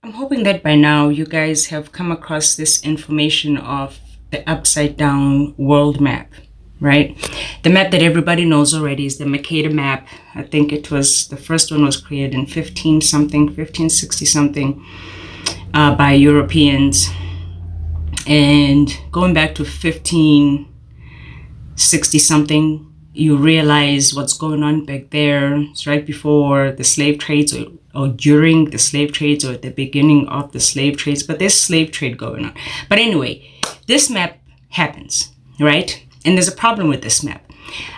I'm hoping that by now you guys have come across this information of the upside down world map, right? The map that everybody knows already is the Mercator map. I think it was the first one was created in 15 something, 1560 something by Europeans. And going back to 1560 something, you realize what's going on back there. It's right before the slave trades or during the slave trades or at the beginning of the slave trades, but there's slave trade going on. But anyway, this map happens, right? And there's a problem with this map.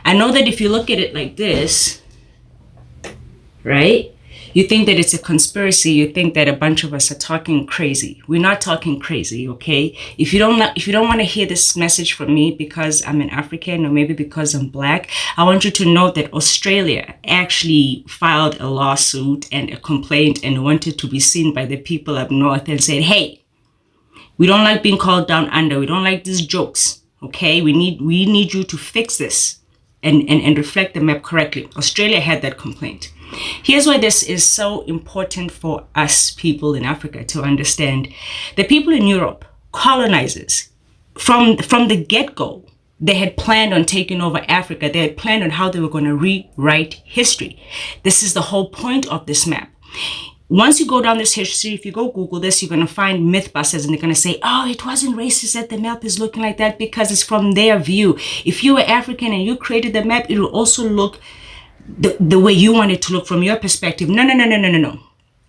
I know that if you look at it like this, right? You think that it's a conspiracy. You think that a bunch of us are talking crazy. We're not talking crazy, okay? If you don't want to hear this message from me because I'm an African or maybe because I'm black, I want you to know that Australia actually filed a lawsuit and a complaint and wanted to be seen by the people up north and said, hey, we don't like being called down under. We don't like these jokes, okay? We need you to fix this and reflect the map correctly. Australia had that complaint. Here's why this is so important for us people in Africa to understand. The people in Europe, colonizers, from the get-go, they had planned on taking over Africa. They had planned on how they were going to rewrite history. This is the whole point of this map. Once you go down this history, if you go Google this, you're going to find mythbusters and they're going to say, oh, it wasn't racist that the map is looking like that because it's from their view. If you were African and you created the map, it will also look the way you want it to look from your perspective. No.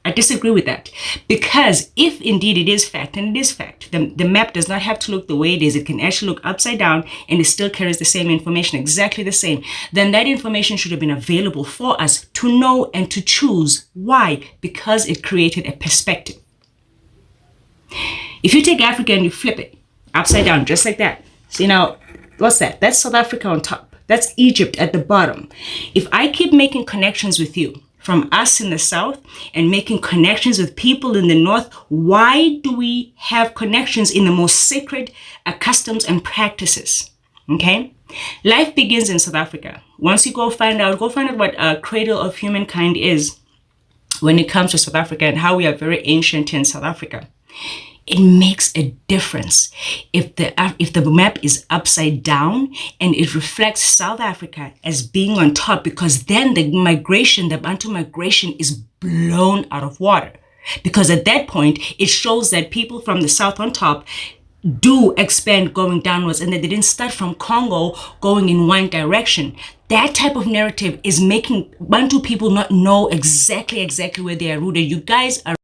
I disagree with that. Because if indeed it is fact, and it is fact, the map does not have to look the way it is. It can actually look upside down and it still carries the same information, exactly the same. Then that information should have been available for us to know and to choose. Why? Because it created a perspective. If you take Africa and you flip it upside down, just like that. See now, what's that? That's South Africa on top. That's Egypt at the bottom. If I keep making connections with you from us in the south and making connections with people in the north, why do we have connections in the most sacred customs and practices? Okay? Life begins in South Africa. Once you go find out what a cradle of humankind is when it comes to South Africa and how we are very ancient in South Africa. It makes a difference if the map is upside down and it reflects South Africa as being on top, because then the Bantu migration is blown out of water. Because at that point, it shows that people from the south on top do expand going downwards and that they didn't start from Congo going in one direction. That type of narrative is making Bantu people not know exactly where they are rooted. You guys are